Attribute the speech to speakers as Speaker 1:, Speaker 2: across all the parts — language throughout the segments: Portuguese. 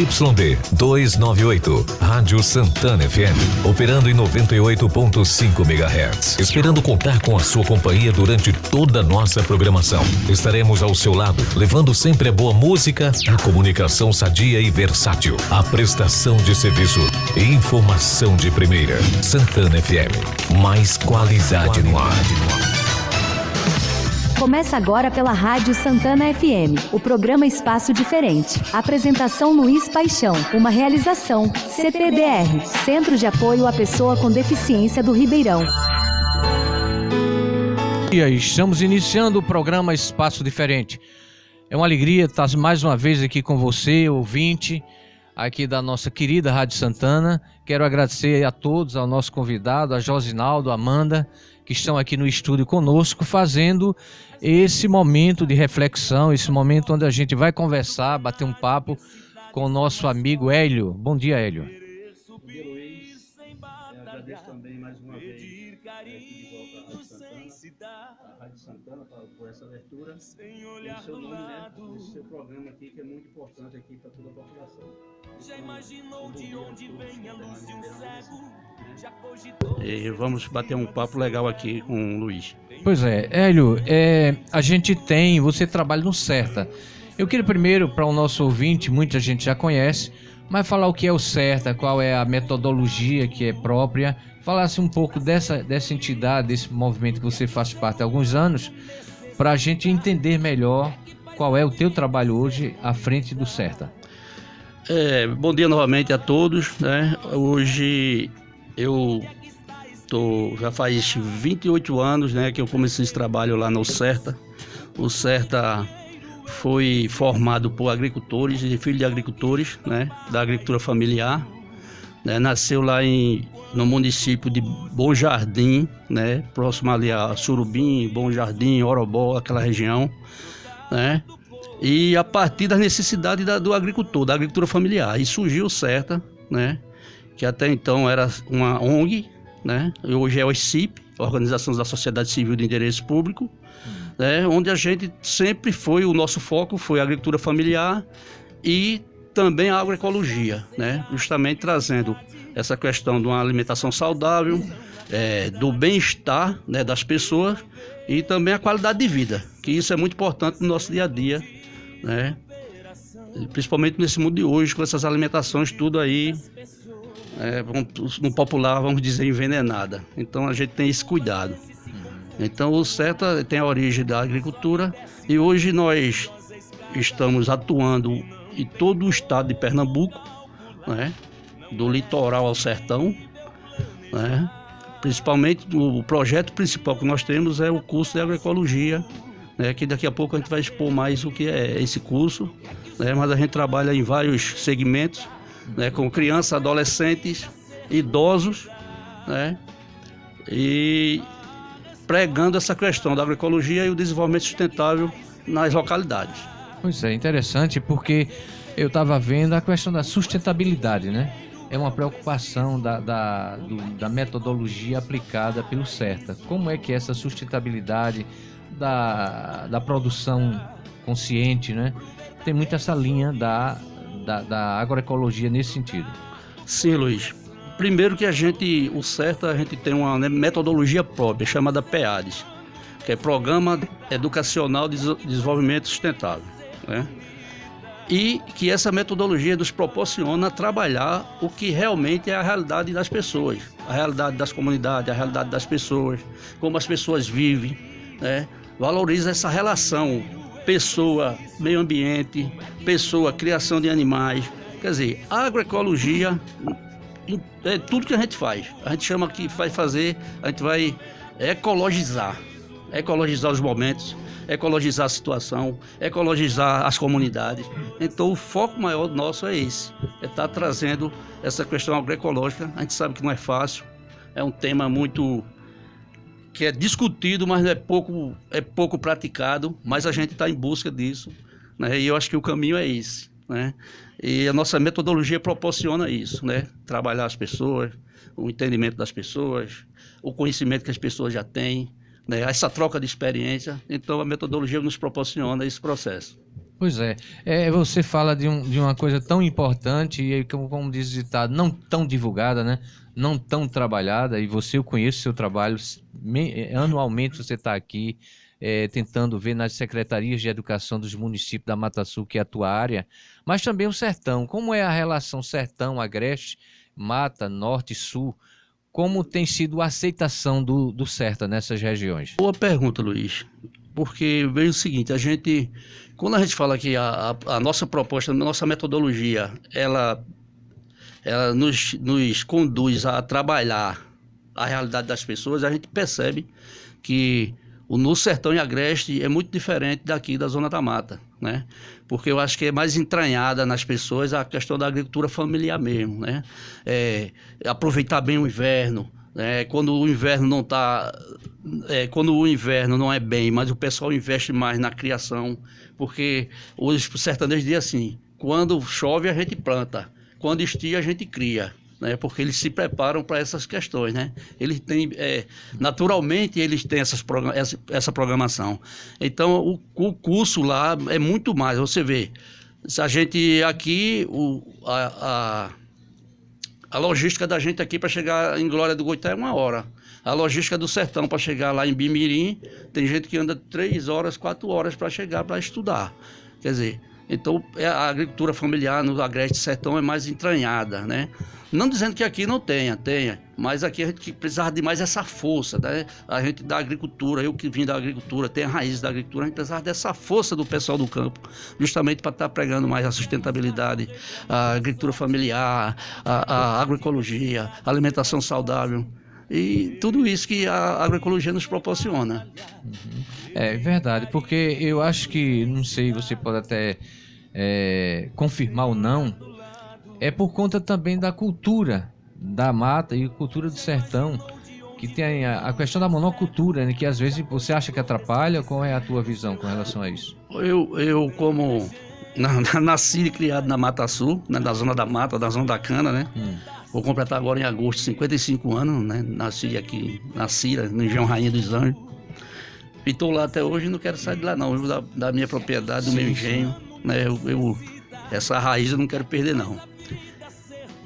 Speaker 1: ZYD 298, Rádio Santana FM, operando em 98.5 MHz. Esperando contar com a sua companhia durante toda a nossa programação. Estaremos ao seu lado, levando sempre a boa música, a comunicação sadia e versátil, a prestação de serviço e informação de primeira. Santana FM, mais qualidade no ar.
Speaker 2: Começa agora pela Rádio Santana FM, o programa Espaço Diferente. Apresentação Luiz Paixão, uma realização CPDR, Centro de Apoio à Pessoa com Deficiência do Ribeirão.
Speaker 3: E aí, estamos iniciando o programa Espaço Diferente. É uma alegria estar mais uma vez aqui com você, ouvinte, aqui da nossa querida Rádio Santana. Quero agradecer a todos, ao nosso convidado, a Josinaldo, a Amanda, que estão aqui no estúdio conosco, fazendo esse momento de reflexão, esse momento onde a gente vai conversar, bater um papo com o nosso amigo Hélio. Bom dia, Hélio.
Speaker 4: Bom dia, Luiz. Eu agradeço também mais uma vez aqui de volta à Rádio Santana por essa abertura e o seu nome, né, esse seu programa aqui, que é muito importante aqui para toda a população. Já imaginou de onde vem a luz de um cego? E vamos bater um papo legal aqui com o Luiz.
Speaker 3: Pois é, Hélio, você trabalha no CERTA. Eu queria primeiro, para o nosso ouvinte, muita gente já conhece, mas falar o que é o CERTA, qual é a metodologia que é própria, falasse um pouco dessa entidade, desse movimento que você faz parte há alguns anos, para a gente entender melhor qual é o teu trabalho hoje à frente do CERTA.
Speaker 4: Bom dia novamente a todos, né? Hoje já faz 28 anos, né, que eu comecei esse trabalho lá no CERTA. O CERTA foi formado por agricultores e filhos de agricultores, né, da agricultura familiar, né, nasceu lá no município de Bom Jardim, né, próximo ali a Surubim, Bom Jardim, Orobó, aquela região, né, e a partir das necessidades do agricultor, da agricultura familiar, e surgiu o CERTA, né, que até então era uma ONG, né? Hoje é o SCIP, Organização da Sociedade Civil de Interesse Público, né? Onde a gente sempre o nosso foco foi a agricultura familiar e também a agroecologia, né? Justamente trazendo essa questão de uma alimentação saudável, do bem-estar, né, das pessoas e também a qualidade de vida, que isso é muito importante no nosso dia a dia, né? Principalmente nesse mundo de hoje, com essas alimentações tudo aí, no popular, vamos dizer, envenenada. Então a gente tem esse cuidado. Então o CERTA tem a origem da agricultura e hoje nós estamos atuando em todo o estado de Pernambuco, né? Do litoral ao sertão, né? Principalmente o projeto principal que nós temos é o curso de agroecologia, né? Que daqui a pouco a gente vai expor mais o que é esse curso, né? Mas a gente trabalha em vários segmentos, né, com crianças, adolescentes, idosos, né, e pregando essa questão da agroecologia e o desenvolvimento sustentável nas localidades.
Speaker 3: Pois é, interessante, porque eu estava vendo a questão da sustentabilidade, né? É uma preocupação da metodologia aplicada pelo CERTA. Como é que essa sustentabilidade da produção consciente, né? Tem muito essa linha da agroecologia nesse sentido.
Speaker 4: Sim, Luiz. Primeiro que o CERTA, a gente tem uma metodologia própria, chamada PEADES, que é Programa Educacional de Desenvolvimento Sustentável, né? E que essa metodologia nos proporciona trabalhar o que realmente é a realidade das pessoas, a realidade das comunidades, a realidade das pessoas, como as pessoas vivem, né? Valoriza essa relação pessoa, meio ambiente, pessoa, criação de animais. Quer dizer, a agroecologia é tudo que a gente faz. A gente chama que vai fazer, a gente vai ecologizar os momentos, ecologizar a situação, ecologizar as comunidades. Então o foco maior nosso é esse, é estar trazendo essa questão agroecológica. A gente sabe que não é fácil, é um tema muito que é discutido, mas é pouco praticado, mas a gente está em busca disso, né? E eu acho que o caminho é esse, né? E a nossa metodologia proporciona isso, né? Trabalhar as pessoas, o entendimento das pessoas, o conhecimento que as pessoas já têm, né? Essa troca de experiência. Então a metodologia nos proporciona esse processo.
Speaker 3: Pois é, você fala de uma coisa tão importante e, como diz o ditado, não tão divulgada, né? Não tão trabalhada, e eu conheço seu trabalho, anualmente você está aqui tentando ver nas secretarias de educação dos municípios da Mata Sul, que é a tua área, mas também o sertão. Como é a relação sertão, agreste, mata, norte e sul? Como tem sido a aceitação do Serta nessas regiões? Boa
Speaker 4: pergunta, Luiz. Porque veio o seguinte, quando a gente fala que a nossa proposta, a nossa metodologia, ela nos conduz a trabalhar a realidade das pessoas, a gente percebe que no sertão e agreste é muito diferente daqui da Zona da Mata, né? Porque eu acho que é mais entranhada nas pessoas a questão da agricultura familiar mesmo, né? Aproveitar bem o inverno, quando o inverno não está... quando o inverno não é bem, mas o pessoal investe mais na criação, porque os sertanejos dizem assim, quando chove a gente planta, quando estia a gente cria, né? Porque eles se preparam para essas questões, né? Eles têm, naturalmente eles têm essa programação. Então o curso lá é muito mais, você vê, se a gente aqui, a logística da gente aqui para chegar em Glória do Goitá é 1 hora. A logística do sertão para chegar lá em Bimirim, tem gente que anda 3 horas, 4 horas para chegar para estudar. Quer dizer, então a agricultura familiar no agreste sertão é mais entranhada, né? Não dizendo que aqui não tenha, mas aqui a gente precisava de mais essa força, né? A gente da agricultura, eu que vim da agricultura, tenho a raiz da agricultura, a gente precisava dessa força do pessoal do campo, justamente para estar pregando mais a sustentabilidade, a agricultura familiar, a agroecologia, a alimentação saudável. E tudo isso que a agroecologia nos proporciona.
Speaker 3: É verdade, porque eu acho que, não sei, você pode até confirmar ou não, é por conta também da cultura da mata e cultura do sertão, que tem a questão da monocultura, né, que às vezes você acha que atrapalha. Qual é a tua visão com relação a isso?
Speaker 4: Eu como nasci e criado na Mata Sul, né, na Zona da Mata, da Zona da Cana, né? Vou completar agora em agosto 55 anos, né? Nasci aqui na Cira, no Engenho Rainha dos Anjos. E estou lá até hoje e não quero sair de lá não, da minha propriedade, do meu engenho, né? Essa raiz eu não quero perder não.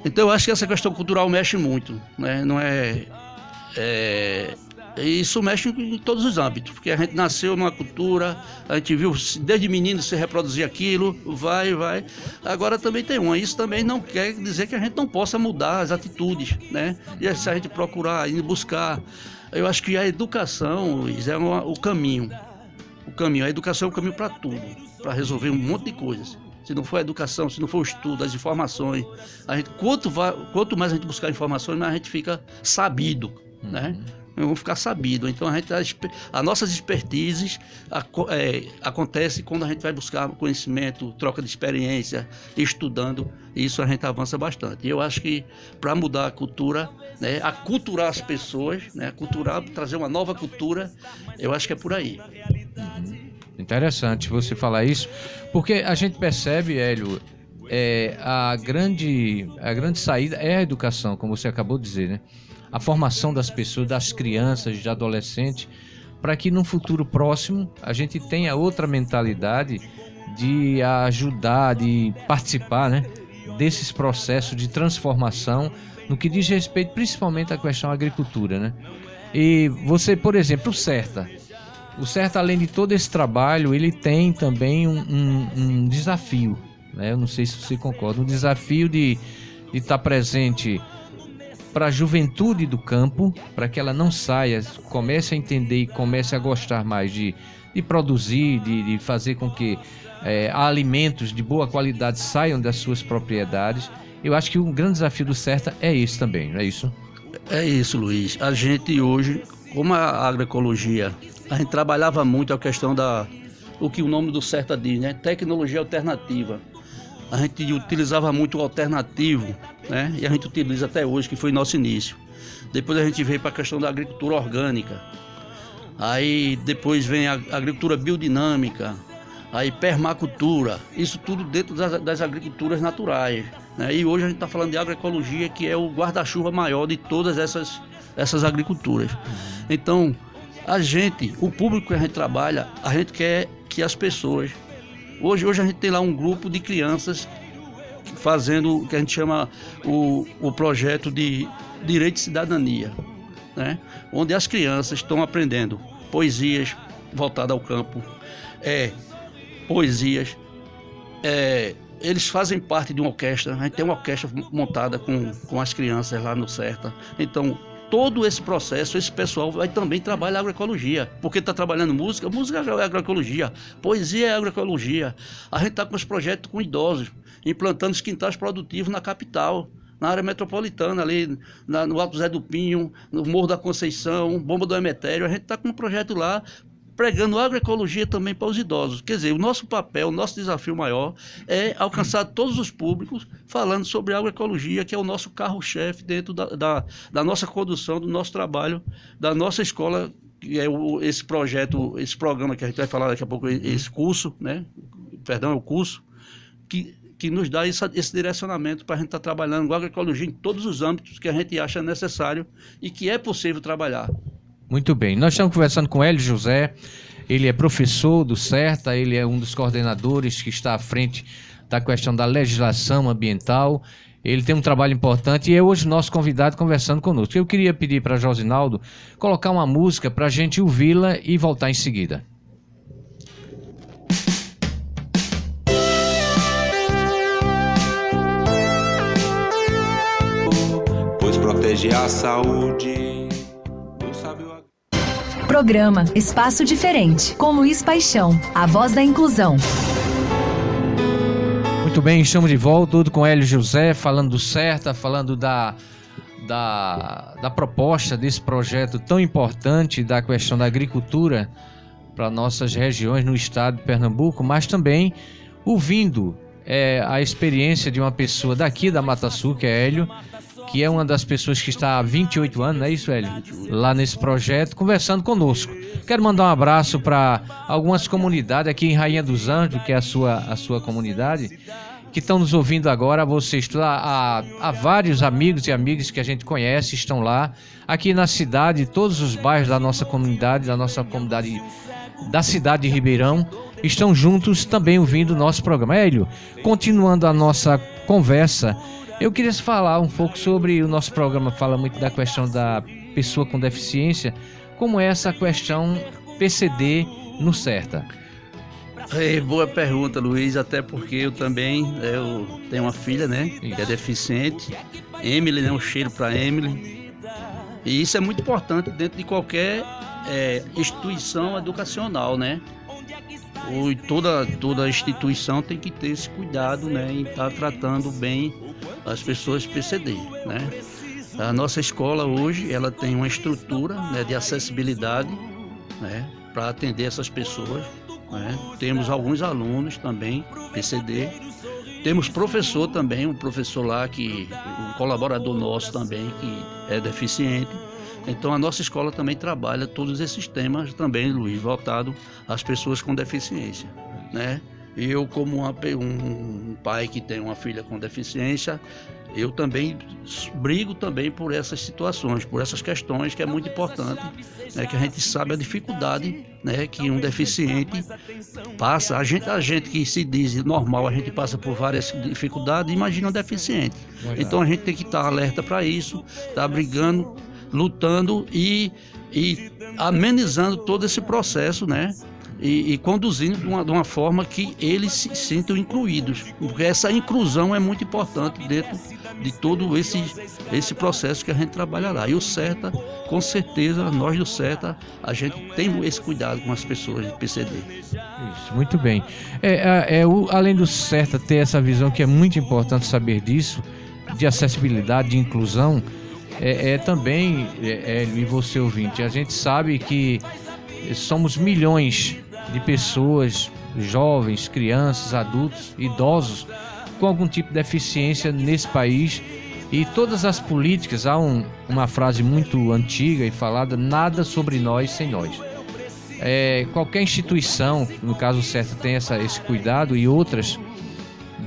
Speaker 4: Então eu acho que essa questão cultural mexe muito, né? Não isso mexe em todos os âmbitos, porque a gente nasceu numa cultura, a gente viu desde menino se reproduzir aquilo, vai. Agora também tem isso também não quer dizer que a gente não possa mudar as atitudes, né? E se a gente procurar, ir buscar, eu acho que a educação, Luiz, é o caminho. A educação é o caminho para tudo, para resolver um monte de coisas. Se não for a educação, se não for o estudo, as informações, quanto mais a gente buscar informações, mais a gente fica sabido, né? Vamos ficar sabido. Então as nossas expertises acontecem quando a gente vai buscar conhecimento, troca de experiência, estudando, e isso a gente avança bastante. E eu acho que para mudar a cultura, né, aculturar as pessoas, né, trazer uma nova cultura, eu acho que é por aí.
Speaker 3: Interessante você falar isso, porque a gente percebe, Hélio, a grande saída é a educação, como você acabou de dizer, né? A formação das pessoas, das crianças, de adolescentes, para que no futuro próximo a gente tenha outra mentalidade de ajudar, de participar, né, desses processos de transformação no que diz respeito principalmente à questão da agricultura, né? E você, por exemplo, o Serta, além de todo esse trabalho, ele tem também um desafio, né? Eu não sei se você concorda, um desafio de estar presente para a juventude do campo, para que ela não saia, comece a entender e comece a gostar mais de produzir, de fazer com que alimentos de boa qualidade saiam das suas propriedades. Eu acho que um grande desafio do Serta é esse também, não é isso?
Speaker 4: É isso, Luiz. A gente hoje, como a agroecologia, a gente trabalhava muito a questão o que o nome do Serta diz, né? Tecnologia alternativa. A gente utilizava muito o alternativo, né? E a gente utiliza até hoje, que foi nosso início. Depois a gente veio para a questão da agricultura orgânica. Aí depois vem a agricultura biodinâmica, aí permacultura, isso tudo dentro das agriculturas naturais, né? E hoje a gente está falando de agroecologia, que é o guarda-chuva maior de todas essas agriculturas. Então, o público que a gente trabalha, a gente quer que as pessoas Hoje a gente tem lá um grupo de crianças fazendo o que a gente chama o projeto de Direito de Cidadania, né? Onde as crianças estão aprendendo poesias voltadas ao campo, poesias, eles fazem parte de uma orquestra. A gente tem uma orquestra montada com as crianças lá no CERTA. Então, todo esse processo, esse pessoal vai também trabalhar agroecologia, porque está trabalhando música é agroecologia, poesia é agroecologia. A gente está com os projetos com idosos, implantando os quintais produtivos na capital, na área metropolitana, ali no Alto Zé do Pinho, no Morro da Conceição, Bomba do Emetério. A gente está com um projeto lá, pregando agroecologia também para os idosos. Quer dizer, o nosso papel, o nosso desafio maior é alcançar todos os públicos falando sobre agroecologia, que é o nosso carro-chefe dentro da nossa condução, do nosso trabalho, da nossa escola, que é esse projeto, esse programa que a gente vai falar daqui a pouco, esse curso, né? Perdão, é o curso, que nos dá esse direcionamento para a gente estar trabalhando com agroecologia em todos os âmbitos que a gente acha necessário e que é possível trabalhar.
Speaker 3: Muito bem, nós estamos conversando com Hélio José, ele é professor do CERTA, ele é um dos coordenadores que está à frente da questão da legislação ambiental, ele tem um trabalho importante e é hoje nosso convidado conversando conosco. Eu queria pedir para Josinaldo colocar uma música para a gente ouvi-la e voltar em seguida.
Speaker 5: Pois protege a saúde.
Speaker 2: Programa Espaço Diferente, com Luiz Paixão, a voz da inclusão.
Speaker 3: Muito bem, estamos de volta, tudo com Hélio José, falando do CERTA, falando da proposta desse projeto tão importante da questão da agricultura para nossas regiões no estado de Pernambuco, mas também ouvindo a experiência de uma pessoa daqui da Mata Sul, que é Hélio, que é uma das pessoas que está há 28 anos, não é isso, Hélio? Lá nesse projeto, conversando conosco. Quero mandar um abraço para algumas comunidades aqui em Rainha dos Anjos, que é a sua comunidade, que estão nos ouvindo agora. Vocês, há vários amigos e amigas que a gente conhece, estão lá. Aqui na cidade, todos os bairros da nossa comunidade da cidade de Ribeirão, estão juntos também ouvindo o nosso programa. Hélio, continuando a nossa conversa, eu queria falar um pouco sobre o nosso programa, fala muito da questão da pessoa com deficiência, como é essa questão PCD no CERTA.
Speaker 4: Boa pergunta, Luiz, até porque eu também tenho uma filha, né, que é deficiente, Emily, né, um cheiro para Emily, e isso é muito importante dentro de qualquer instituição educacional, né? Toda instituição tem que ter esse cuidado, né, em estar tratando bem as pessoas PCD, né? A nossa escola hoje, ela tem uma estrutura, né, de acessibilidade, né, para atender essas pessoas, né? Temos alguns alunos também PCD, temos professor também, um professor lá um colaborador nosso também que é deficiente. Então a nossa escola também trabalha todos esses temas também, Luiz, voltado às pessoas com deficiência, né? Eu, como um pai que tem uma filha com deficiência, eu também brigo também por essas situações, por essas questões, que é muito importante, né, que a gente sabe a dificuldade, né, que um deficiente passa. A gente que se diz normal, a gente passa por várias dificuldades, imagina um deficiente. Então a gente tem que estar alerta para isso, estar brigando, lutando e amenizando todo esse processo, né? E conduzindo de uma forma que eles se sintam incluídos, porque essa inclusão é muito importante dentro de todo esse processo que a gente trabalha lá. E o CERTA, com certeza, nós do CERTA, a gente tem esse cuidado com as pessoas de PCD.
Speaker 3: Isso, muito bem. Além do CERTA ter essa visão, que é muito importante saber disso, de acessibilidade, de inclusão, também, e você ouvinte, a gente sabe que somos milhões de pessoas, jovens, crianças, adultos, idosos, com algum tipo de deficiência nesse país, e todas as políticas, há uma frase muito antiga e falada: nada sobre nós sem nós. Qualquer instituição, no caso o CERTA tem esse cuidado, e outras,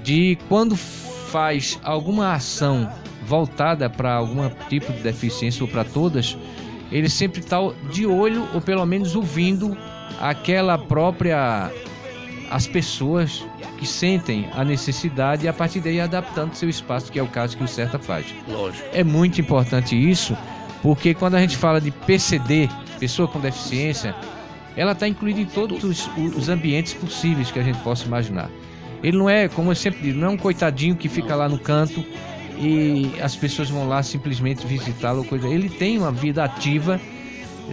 Speaker 3: de quando faz alguma ação voltada para algum tipo de deficiência ou para todas, ele sempre está de olho, ou pelo menos ouvindo aquela própria as pessoas que sentem a necessidade e a partir daí adaptando seu espaço, que é o caso que o CERTA faz.
Speaker 4: Lógico.
Speaker 3: É muito importante isso, porque quando a gente fala de PCD, pessoa com deficiência, ela está incluída em todos os ambientes possíveis que a gente possa imaginar. Ele não é, como eu sempre digo, não é um coitadinho que fica lá no canto e as pessoas vão lá simplesmente visitá-lo. Ele tem uma vida ativa,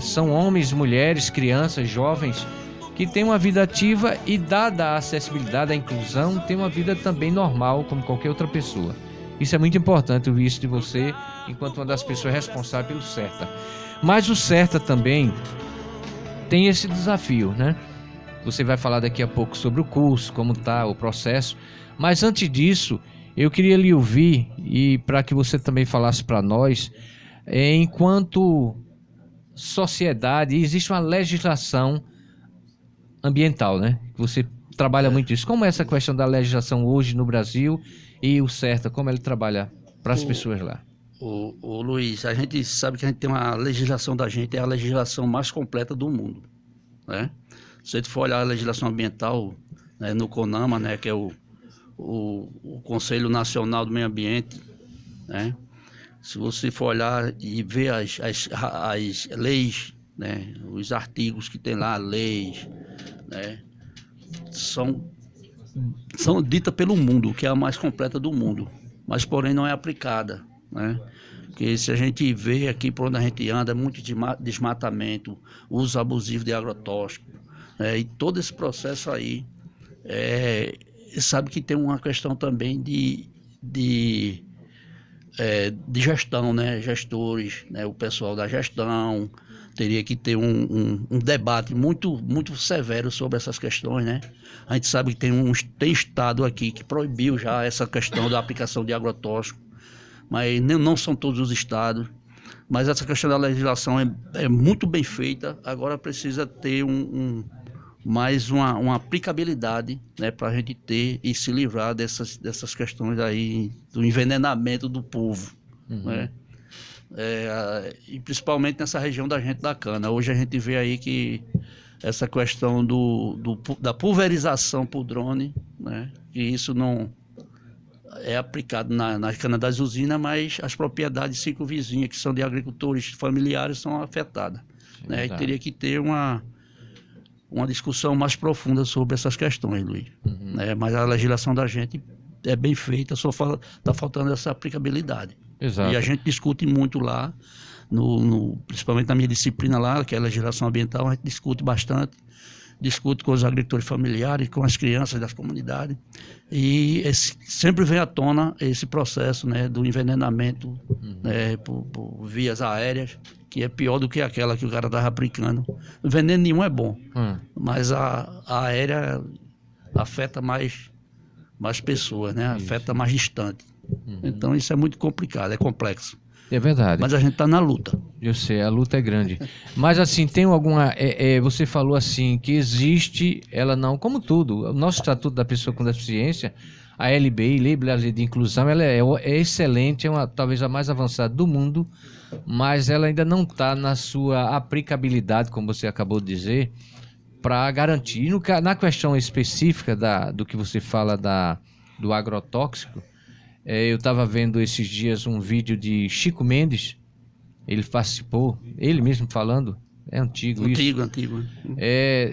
Speaker 3: são homens, mulheres, crianças, jovens, que têm uma vida ativa e, dada a acessibilidade, a inclusão, tem uma vida também normal, como qualquer outra pessoa. Isso é muito importante, eu vi isso de você, enquanto uma das pessoas responsáveis pelo CERTA. Mas o CERTA também tem esse desafio, né? Você vai falar daqui a pouco sobre o curso, como está o processo. Mas antes disso, eu queria lhe ouvir e para que você também falasse para nós, enquanto sociedade, existe uma legislação ambiental, né? Você trabalha muito isso. Como é essa questão da legislação hoje no Brasil e o CERTA, como ele trabalha para as pessoas lá?
Speaker 4: O Luiz, a gente sabe que a gente tem uma legislação da gente, é a legislação mais completa do mundo, né? Se você for olhar a legislação ambiental, né, no CONAMA, né, que é o Conselho Nacional do Meio Ambiente, né? Se você for olhar e ver as leis, né, os artigos que tem lá, leis, né, são ditas pelo mundo, que é a mais completa do mundo, mas porém não é aplicada, né? Porque se a gente vê aqui por onde a gente anda, é muito desmatamento, uso abusivo de agrotóxico, e todo esse processo aí, sabe que tem uma questão também de gestão, né? Gestores, né? O pessoal da gestão teria que ter um debate muito, muito severo sobre essas questões, né? A gente sabe que tem estado aqui que proibiu já essa questão da aplicação de agrotóxico, mas não são todos os estados. Mas essa questão da legislação é muito bem feita, agora precisa ter mais uma aplicabilidade, né, para a gente ter e se livrar dessas questões aí do envenenamento do povo, né? E principalmente nessa região da gente da cana. Hoje a gente vê aí que essa questão da pulverização por drone, né, que isso não é aplicado na cana das usinas, mas as propriedades circunvizinhas, que são de agricultores familiares, são afetadas, né? E teria que ter uma discussão mais profunda sobre essas questões, Luiz. Né? Mas a legislação da gente é bem feita, só está faltando essa aplicabilidade.
Speaker 3: Exato.
Speaker 4: E a gente discute muito lá, principalmente na minha disciplina lá, que é a legislação ambiental, a gente discute bastante, discute com os agricultores familiares, com as crianças das comunidades, e sempre vem à tona esse processo, né, do envenenamento, né, por vias aéreas, que é pior do que aquela que o cara estava aplicando. Veneno nenhum é bom, mas a aérea afeta mais pessoas, né? Afeta mais distante. Então isso é muito complicado, é complexo.
Speaker 3: É verdade.
Speaker 4: Mas a gente está na luta.
Speaker 3: Eu sei, a luta é grande. Mas assim, tem alguma... você falou assim, que existe, ela não... Como tudo, o nosso Estatuto da Pessoa com Deficiência, a LBI, Lei Brasileira de Inclusão, ela é excelente, talvez a mais avançada do mundo, mas ela ainda não está na sua aplicabilidade, como você acabou de dizer, para garantir. Na questão específica do que você fala do agrotóxico, eu estava vendo esses dias um vídeo de Chico Mendes, ele participou, ele mesmo falando, é antigo isso. Antigo.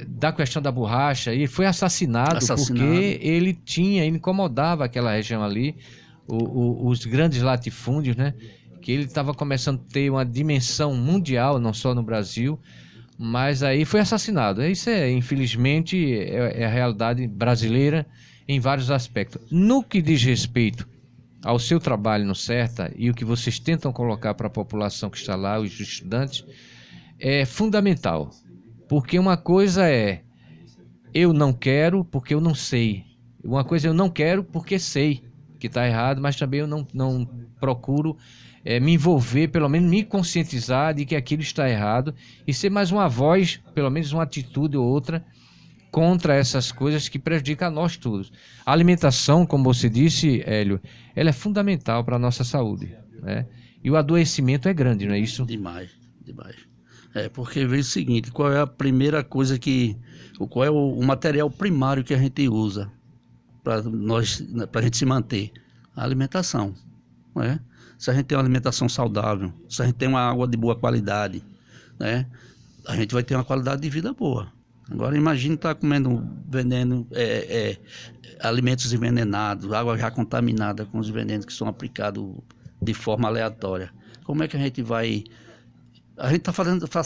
Speaker 3: Da questão da borracha, e foi assassinado porque ele incomodava aquela região ali, os grandes latifúndios, né? Que ele estava começando a ter uma dimensão mundial, não só no Brasil, mas aí foi assassinado. Isso infelizmente, é a realidade brasileira em vários aspectos. No que diz respeito ao seu trabalho no CERTA e o que vocês tentam colocar para a população que está lá, os estudantes, é fundamental. Porque uma coisa é, eu não quero porque eu não sei. Uma coisa é eu não quero porque sei que está errado, mas também eu não procuro me envolver, pelo menos me conscientizar de que aquilo está errado e ser mais uma voz, pelo menos uma atitude ou outra, contra essas coisas que prejudicam a nós todos. A alimentação, como você disse, Hélio, ela é fundamental para a nossa saúde, né? E o adoecimento é grande, não é isso?
Speaker 4: Demais. Porque veja o seguinte, qual é a primeira coisa qual é o material primário que a gente usa para a gente se manter? A alimentação, né? Se a gente tem uma alimentação saudável, se a gente tem uma água de boa qualidade, né? A gente vai ter uma qualidade de vida boa. Agora imagine estar comendo veneno, alimentos envenenados, água já contaminada com os venenos que são aplicados de forma aleatória. Como é que a gente vai... A gente está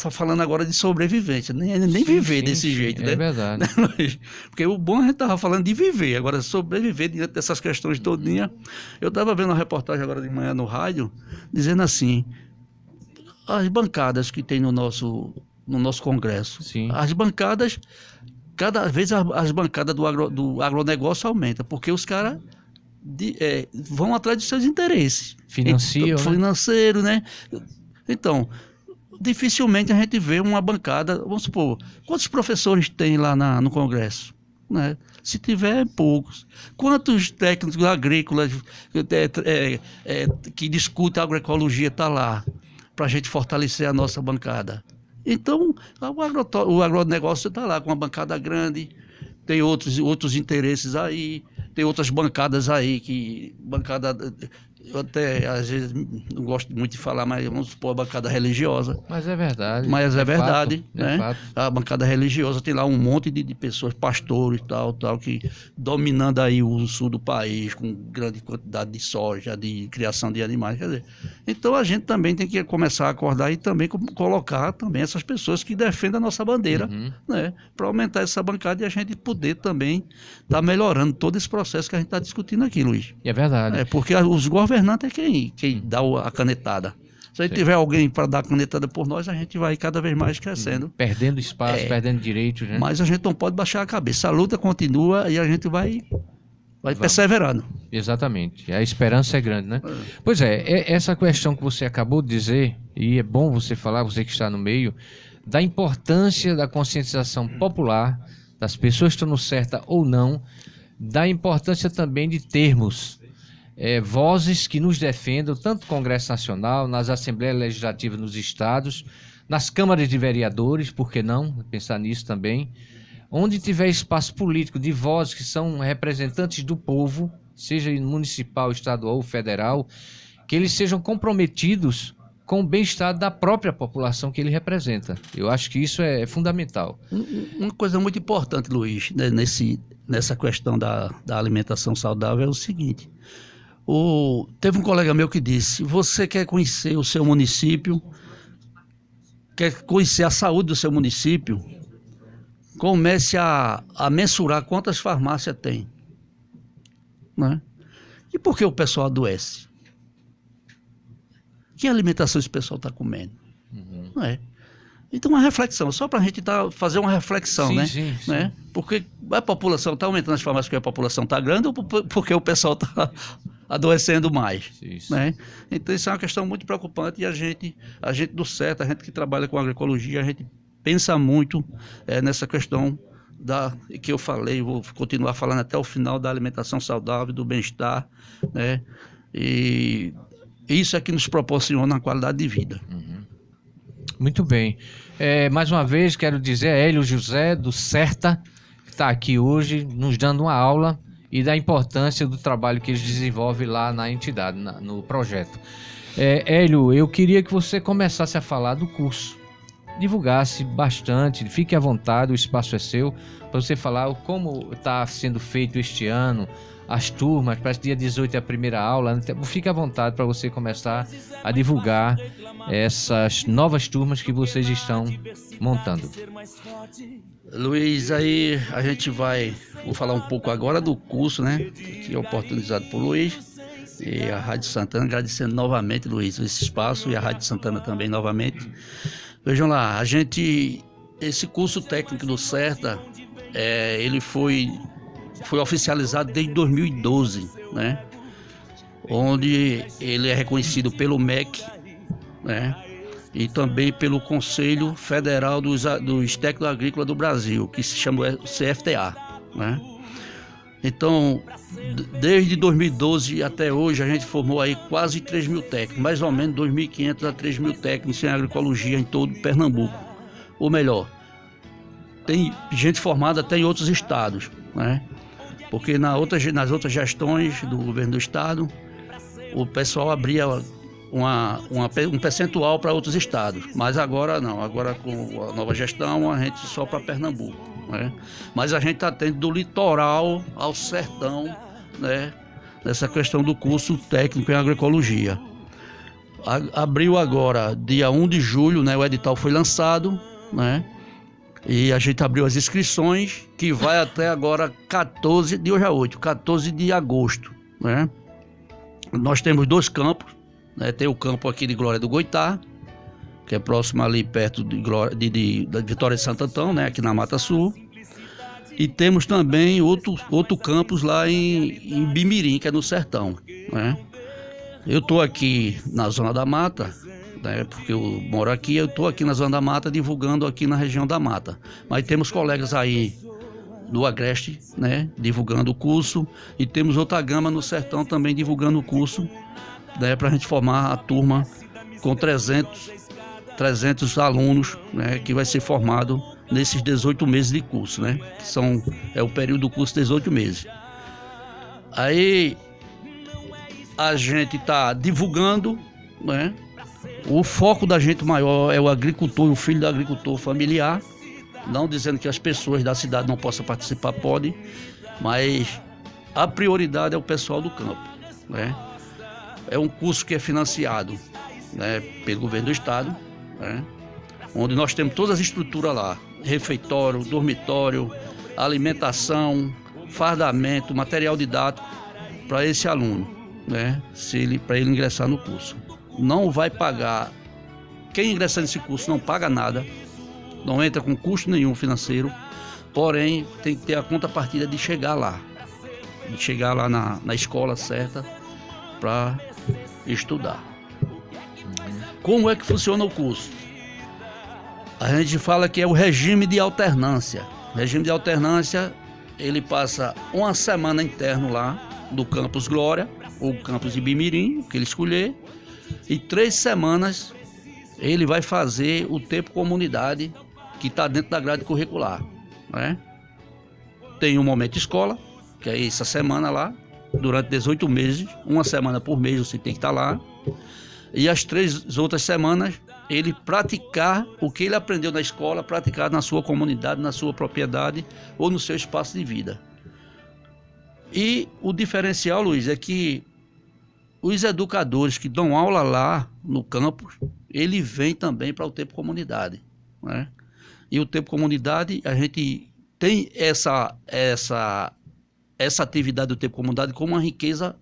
Speaker 4: falando agora de sobrevivência, nem viver desse jeito, né?
Speaker 3: É verdade.
Speaker 4: Porque o bom a gente estava falando de viver, agora sobreviver diante dessas questões todinhas. Eu estava vendo uma reportagem agora de manhã no rádio, dizendo assim, as bancadas que tem no nosso Congresso,
Speaker 3: Sim.
Speaker 4: As bancadas, cada vez as bancadas do agronegócio aumentam, porque os caras vão atrás dos seus interesses.
Speaker 3: Financiam, né?
Speaker 4: Financeiro, né? Então... dificilmente a gente vê uma bancada, vamos supor, quantos professores tem lá no Congresso? Né? Se tiver, poucos. Quantos técnicos agrícolas que discutem a agroecologia está lá, para a gente fortalecer a nossa bancada? Então, o agronegócio está lá com uma bancada grande, tem outros interesses aí, tem outras bancadas aí, eu até, às vezes, não gosto muito de falar, mas vamos supor a bancada religiosa.
Speaker 3: Mas é verdade.
Speaker 4: Mas é verdade,
Speaker 3: fato,
Speaker 4: né?
Speaker 3: É fato.
Speaker 4: A bancada religiosa tem lá um monte de pessoas, pastores tal, que dominando aí o sul do país, com grande quantidade de soja, de criação de animais, quer dizer. Então a gente também tem que começar a acordar e também colocar também essas pessoas que defendem a nossa bandeira, né? Para aumentar essa bancada e a gente poder também estar melhorando todo esse processo que a gente está discutindo aqui, Luiz.
Speaker 3: É verdade.
Speaker 4: Porque os governantes é quem dá a canetada. Se a gente tiver alguém para dar a canetada por nós, a gente vai cada vez mais crescendo.
Speaker 3: Perdendo espaço, perdendo direitos, né?
Speaker 4: Mas a gente não pode baixar a cabeça. A luta continua e a gente vai perseverando.
Speaker 3: Exatamente. A esperança é grande, né? Pois essa questão que você acabou de dizer, e é bom você falar, você que está no meio, da importância da conscientização popular, das pessoas que estão no certo ou não, da importância também de termos vozes que nos defendam, tanto no Congresso Nacional, nas Assembleias Legislativas nos estados, nas câmaras de vereadores, por que não pensar nisso também, onde tiver espaço político de vozes que são representantes do povo, seja municipal, estadual ou federal, que eles sejam comprometidos com o bem-estar da própria população que ele representa. Eu acho que isso é fundamental.
Speaker 4: Uma coisa muito importante, Luiz, né, nessa questão da alimentação saudável é o seguinte: teve um colega meu que disse, você quer conhecer o seu município, quer conhecer a saúde do seu município, comece a mensurar quantas farmácias tem. Né? E por que o pessoal adoece? Que alimentação esse pessoal está comendo? Não é? Então, uma reflexão, só para a gente fazer uma reflexão,
Speaker 3: sim,
Speaker 4: né?
Speaker 3: Sim.
Speaker 4: Né? Porque a população está aumentando as farmácias porque a população está grande ou porque o pessoal está adoecendo mais?
Speaker 3: Isso.
Speaker 4: Né? Então, isso é uma questão muito preocupante e a gente do certo, a gente que trabalha com agroecologia, a gente pensa muito nessa questão que eu falei, vou continuar falando até o final, da alimentação saudável, do bem-estar, né? E isso é que nos proporciona uma qualidade de vida.
Speaker 3: Muito bem. Mais uma vez, quero dizer, Hélio José, do CERTA, que está aqui hoje, nos dando uma aula e da importância do trabalho que eles desenvolvem lá na entidade, no projeto. Hélio, eu queria que você começasse a falar do curso. Divulgasse bastante, fique à vontade, o espaço é seu, para você falar como está sendo feito este ano, as turmas, parece que dia 18 é a primeira aula, fique à vontade para você começar a divulgar essas novas turmas que vocês estão montando.
Speaker 4: Luiz, aí a gente vou falar um pouco agora do curso, né, que é oportunizado por Luiz e a Rádio Santana, agradecendo novamente, Luiz, esse espaço, e a Rádio Santana também novamente. Vejam lá, esse curso técnico do CERTA, ele foi oficializado desde 2012, né? Onde ele é reconhecido pelo MEC, né? E também pelo Conselho Federal dos Técnicos Agrícolas do Brasil, que se chama CFTA, né? Então, desde 2012 até hoje, a gente formou aí quase 3 mil técnicos, mais ou menos 2.500 a 3 mil técnicos em agroecologia em todo Pernambuco. Ou melhor, tem gente formada até em outros estados, né? Porque nas outras gestões do governo do estado, o pessoal abria um percentual para outros estados, mas agora não, agora com a nova gestão a gente só para Pernambuco, né? Mas a gente está tendo do litoral ao sertão, né? Nessa questão do curso técnico em agroecologia. Abriu agora, dia 1 de julho, né? O edital foi lançado, né? E a gente abriu as inscrições, que vai até agora 14 de agosto, né? Nós temos 2 campos, né? Tem o campo aqui de Glória do Goitá, que é próximo ali perto da Vitória de Santo Antão, né? Aqui na Mata Sul. E temos também outro campus lá em Bimirim, que é no sertão, né? Eu estou aqui na Zona da Mata, né? Porque eu moro aqui, eu estou aqui na Zona da Mata divulgando aqui na região da Mata. Mas temos colegas aí do Agreste, né? Divulgando o curso, e temos outra gama no sertão também divulgando o curso, né, para a gente formar a turma com 300 alunos, né, que vai ser formado nesses 18 meses de curso, né, que é o período do curso 18 meses. Aí a gente está divulgando, né, o foco da gente maior é o agricultor e o filho do agricultor familiar, não dizendo que as pessoas da cidade não possam participar, podem, mas a prioridade é o pessoal do campo, né. É um curso que é financiado, né, pelo governo do estado, né, onde nós temos todas as estruturas lá, refeitório, dormitório, alimentação, fardamento, material didático para esse aluno, né, para ele ingressar no curso. Não vai pagar, quem ingressar nesse curso não paga nada, não entra com custo nenhum financeiro, porém tem que ter a contrapartida de chegar lá na escola certa para estudar. Como é que funciona o curso? A gente fala que é o regime de alternância. O regime de alternância, ele passa uma semana interno lá do campus Glória ou campus de Bimirim, que ele escolher, e 3 semanas ele vai fazer o tempo comunidade que está dentro da grade curricular, né? Tem um momento escola, que é essa semana lá, durante 18 meses, uma semana por mês você tem que estar lá, e as 3 outras semanas ele praticar o que ele aprendeu na escola, praticar na sua comunidade, na sua propriedade ou no seu espaço de vida. E o diferencial, Luiz, é que os educadores que dão aula lá no campus, ele vem também para o tempo comunidade, né? E o tempo comunidade, a gente tem essa atividade do tempo comunidade como uma riqueza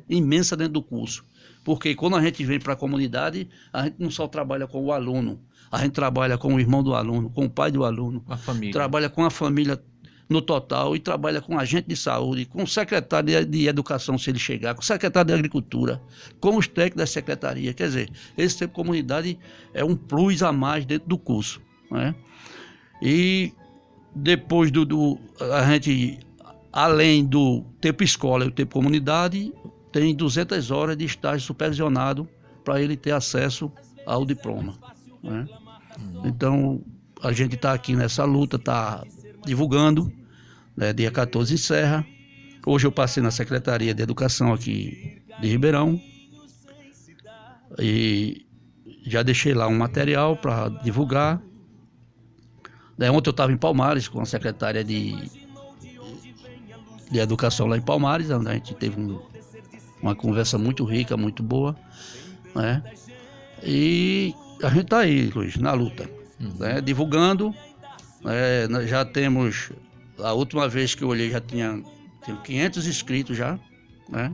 Speaker 4: imensa dentro do curso. Porque quando a gente vem para a comunidade, a gente não só trabalha com o aluno, a gente trabalha com o irmão do aluno, com o pai do aluno,
Speaker 3: a família. Trabalha
Speaker 4: com a família no total, e trabalha com agente de saúde, com o secretário de educação, se ele chegar, com o secretário de agricultura, com os técnicos da secretaria. Quer dizer, esse tempo comunidade é um plus a mais dentro do curso, né? E depois a gente, além do tempo escola e o tempo comunidade, tem 200 horas de estágio supervisionado para ele ter acesso ao diploma, né? Então, a gente está aqui nessa luta, está divulgando, né? Dia 14 encerra. Hoje eu passei na Secretaria de Educação aqui de Ribeirão e já deixei lá um material para divulgar. Ontem eu estava em Palmares com a secretária de Educação lá em Palmares, onde a gente teve uma conversa muito rica, muito boa, né? E a gente está aí, Luiz, na luta, né? Divulgando, né? Já temos, a última vez que eu olhei já tinha 500 inscritos já, né?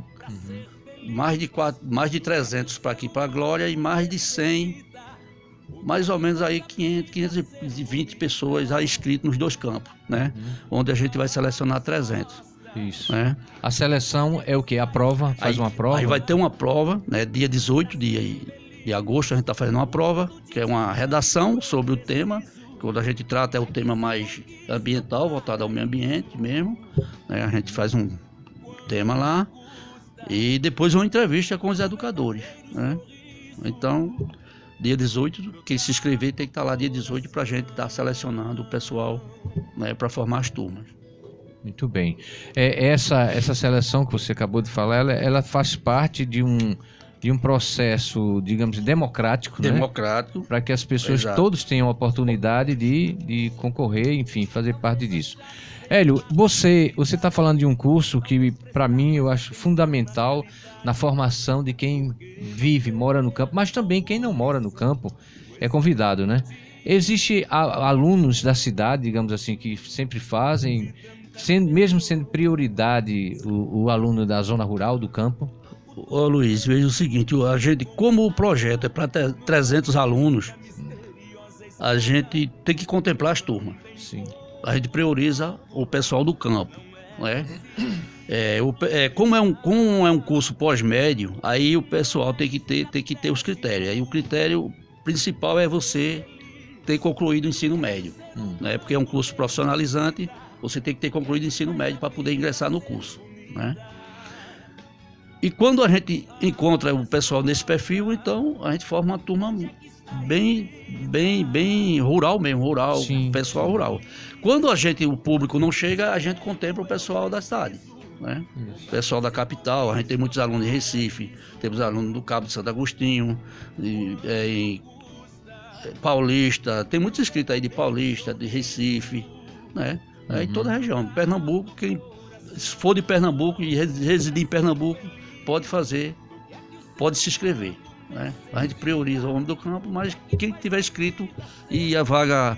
Speaker 4: Mais de 300 para aqui, para a Glória, e mais de 100, mais ou menos aí 520 pessoas já inscritas nos 2 campos, né? Onde a gente vai selecionar 300.
Speaker 3: Isso.
Speaker 4: Né?
Speaker 3: A seleção é o quê? A prova? Uma prova?
Speaker 4: Aí vai ter uma prova, né? Dia 18 de agosto a gente está fazendo uma prova, que é uma redação sobre o tema. Quando a gente trata é o tema mais ambiental, voltado ao meio ambiente mesmo, né? A gente faz tema lá, e depois uma entrevista com os educadores, né? Então, dia 18, quem se inscrever tem que estar lá dia 18 para a gente estar selecionando o pessoal, né, para formar as turmas.
Speaker 3: Muito bem. Essa seleção que você acabou de falar, ela faz parte de um processo, digamos, democrático,
Speaker 4: Democrático.
Speaker 3: Né? Para que as pessoas,
Speaker 4: Exato.
Speaker 3: todos tenham a oportunidade de concorrer, enfim, fazer parte disso. Hélio, você está falando de um curso que, para mim, eu acho fundamental na formação de quem vive, mora no campo, mas também quem não mora no campo é convidado, né? Existem alunos da cidade, digamos assim, que sempre fazem, mesmo sendo prioridade o aluno da zona rural, do campo?
Speaker 4: Ô Luiz, veja o seguinte, a gente, como o projeto é para 300 alunos, a gente tem que contemplar as turmas.
Speaker 3: Sim.
Speaker 4: A gente prioriza o pessoal do campo, né? Como é um curso pós-médio, aí o pessoal tem que ter os critérios. Aí o critério principal é você ter concluído o ensino médio, né? Porque é um curso profissionalizante, você tem que ter concluído o ensino médio para poder ingressar no curso, né? E quando a gente encontra o pessoal nesse perfil, então a gente forma uma turma bem rural mesmo,
Speaker 3: Sim.
Speaker 4: Pessoal rural. Quando o público não chega, a gente contempla o pessoal da cidade, né?
Speaker 3: Isso.
Speaker 4: Pessoal da capital, a gente tem muitos alunos em Recife, temos alunos do Cabo de Santo Agostinho, em Paulista, tem muitos inscritos aí de Paulista, de Recife, né? Aí toda a região, Pernambuco, quem for de Pernambuco e residir em Pernambuco, pode se inscrever, né? A gente prioriza o homem do campo, mas quem tiver inscrito e a vaga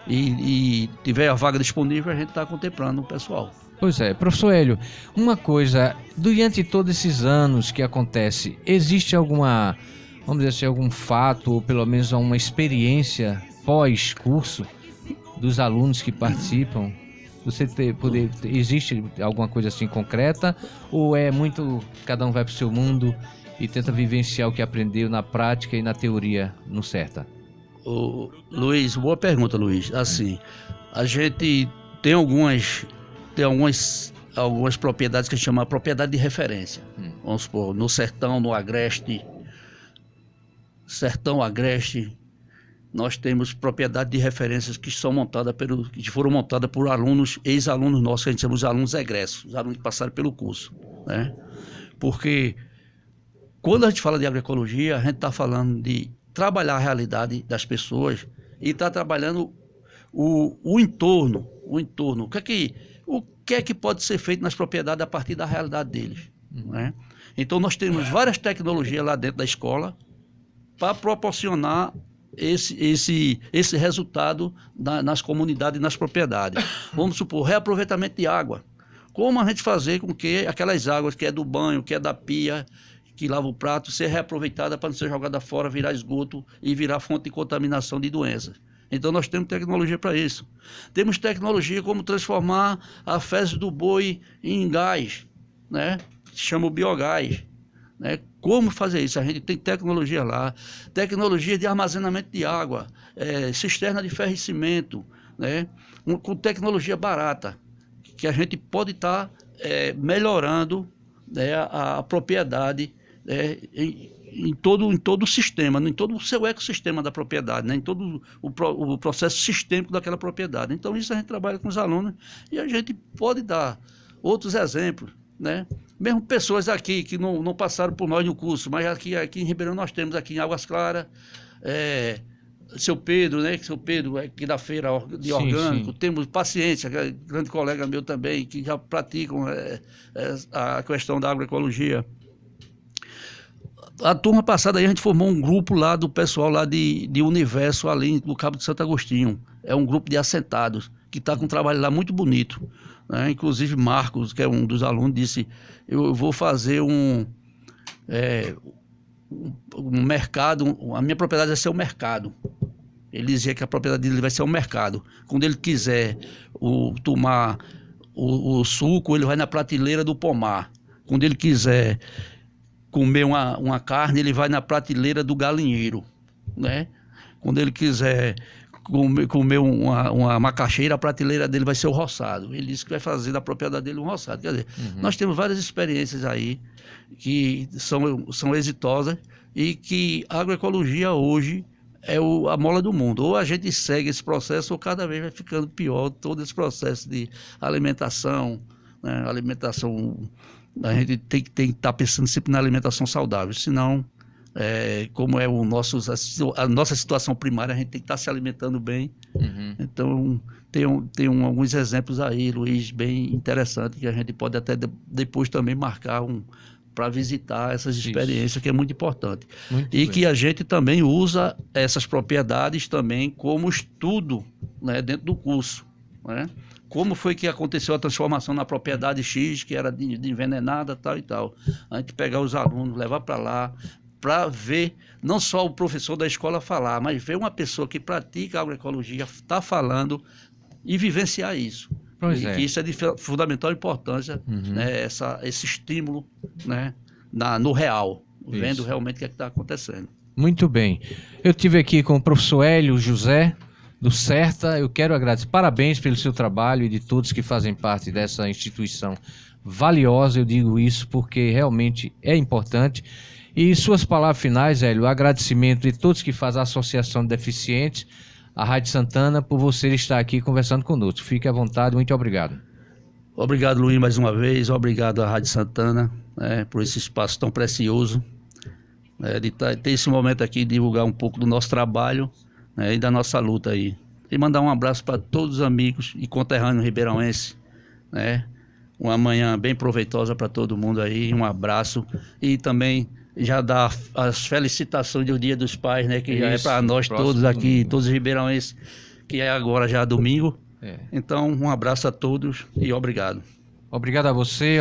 Speaker 4: e tiver a vaga disponível, a gente está contemplando o pessoal.
Speaker 3: Pois é, professor Hélio, uma coisa, durante todos esses anos que acontece, existe alguma, vamos dizer assim, algum fato, ou pelo menos uma experiência pós-curso dos alunos que participam? Existe alguma coisa assim concreta, ou é muito, cada um vai para o seu mundo e tenta vivenciar o que aprendeu na prática e na teoria no CERTA?
Speaker 4: Luiz, boa pergunta, Luiz. Assim, a gente tem algumas propriedades que a gente chama de propriedade de referência. Vamos supor, no sertão, no agreste, nós temos propriedade de referências que foram montadas por alunos, ex-alunos nossos, que a gente chama de alunos egressos, os alunos que passaram pelo curso, né? Porque quando a gente fala de agroecologia, a gente está falando de trabalhar a realidade das pessoas e está trabalhando o entorno. O que é que pode ser feito nas propriedades a partir da realidade deles, né? Então nós temos várias tecnologias lá dentro da escola para proporcionar esse resultado nas comunidades e nas propriedades. Vamos supor, reaproveitamento de água. Como a gente fazer com que aquelas águas que é do banho, que é da pia, que lava o prato, ser reaproveitada para não ser jogada fora, virar esgoto e virar fonte de contaminação de doenças. Então nós temos tecnologia para isso. Temos tecnologia como transformar a fezes do boi em gás, né? Se chama o biogás, né? Como fazer isso? A gente tem tecnologia lá, tecnologia de armazenamento de água, cisterna de ferro e cimento, né? Com tecnologia barata, que a gente pode estar melhorando, né, a propriedade, em todo o sistema, em todo o seu ecossistema da propriedade, né, em todo o processo sistêmico daquela propriedade. Então isso a gente trabalha com os alunos e a gente pode dar outros exemplos, né? Mesmo pessoas aqui que não passaram por nós no curso, mas aqui em Ribeirão nós temos aqui em Águas Claras, seu Pedro, né? Seu Pedro aqui da feira de orgânico, sim. Temos Paciência, que é grande colega meu também, que já praticam a questão da agroecologia. A turma passada aí a gente formou um grupo lá do pessoal lá de Universo, ali do Cabo de Santo Agostinho. É um grupo de assentados, que está com um trabalho lá muito bonito, né? Inclusive Marcos, que é um dos alunos, disse, eu vou fazer um mercado, a minha propriedade vai ser um mercado. Ele dizia que a propriedade dele vai ser um mercado. Quando ele quiser tomar o suco, ele vai na prateleira do pomar. Quando ele quiser comer uma carne, ele vai na prateleira do galinheiro, né? Quando ele quiser comer uma macaxeira, a prateleira dele vai ser o roçado. Ele disse que vai fazer da propriedade dele um roçado. Quer dizer, nós temos várias experiências aí que são exitosas e que a agroecologia hoje é a mola do mundo. Ou a gente segue esse processo ou cada vez vai ficando pior todo esse processo de alimentação, né? Alimentação, a gente tem que estar pensando sempre na alimentação saudável, senão, como é a nossa situação primária, a gente tem que estar se alimentando bem. Então, tem alguns exemplos aí, Luiz, bem interessantes, que a gente pode até depois também marcar para visitar essas experiências, que é muito importante. Que a gente também usa essas propriedades também como estudo, né, dentro do curso, né? Como foi que aconteceu a transformação na propriedade X, que era de envenenada, tal e tal. A gente pegar os alunos, levar para lá, para ver, não só o professor da escola falar, mas ver uma pessoa que pratica agroecologia, está falando e vivenciar isso. Que isso é de fundamental importância, né, esse estímulo, né, no real, vendo realmente o que está acontecendo.
Speaker 3: Muito bem. Eu estive aqui com o professor Hélio José, do CERTA. Eu quero agradecer, parabéns pelo seu trabalho e de todos que fazem parte dessa instituição valiosa. Eu digo isso porque realmente é importante. E suas palavras finais, Hélio, agradecimento de todos que fazem a Associação de Deficientes, a Rádio Santana, por você estar aqui conversando conosco. Fique à vontade, muito obrigado.
Speaker 4: Obrigado, Luiz, mais uma vez. Obrigado à Rádio Santana, né, por esse espaço tão precioso, de ter esse momento aqui, divulgar um pouco do nosso trabalho, né, e da nossa luta aí. E mandar um abraço para todos os amigos e conterrâneos ribeirãoenses, né? Uma manhã bem proveitosa para todo mundo aí, um abraço. E também já dá as felicitações do Dia dos Pais, né? Que já é para nós todos aqui, todos os ribeirãoenses, que é agora já domingo. Então, um abraço a todos e obrigado.
Speaker 3: Obrigado a você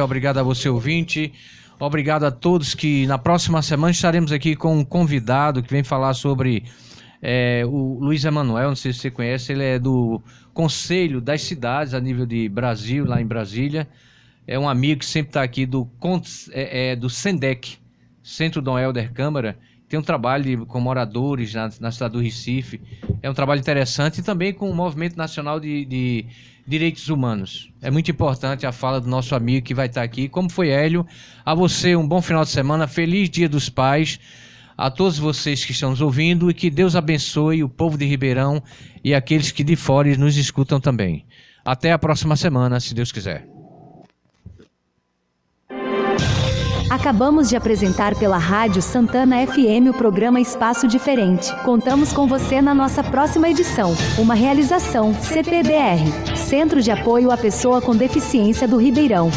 Speaker 3: ouvinte. Obrigado a todos que na próxima semana estaremos aqui com um convidado que vem falar sobre o Luiz Emanuel, não sei se você conhece, ele é do Conselho das Cidades a nível de Brasil, lá em Brasília. É um amigo que sempre está aqui do SENDEC, Centro Dom Helder Câmara. Tem um trabalho com moradores na cidade do Recife. É um trabalho interessante e também com o Movimento Nacional de Direitos Humanos. É muito importante a fala do nosso amigo que vai estar aqui. Como foi, Hélio? A você um bom final de semana, feliz Dia dos Pais. A todos vocês que estão nos ouvindo e que Deus abençoe o povo de Ribeirão e aqueles que de fora nos escutam também. Até a próxima semana, se Deus quiser.
Speaker 2: Acabamos de apresentar pela Rádio Santana FM o programa Espaço Diferente. Contamos com você na nossa próxima edição. Uma realização CPDR, Centro de Apoio à Pessoa com Deficiência do Ribeirão.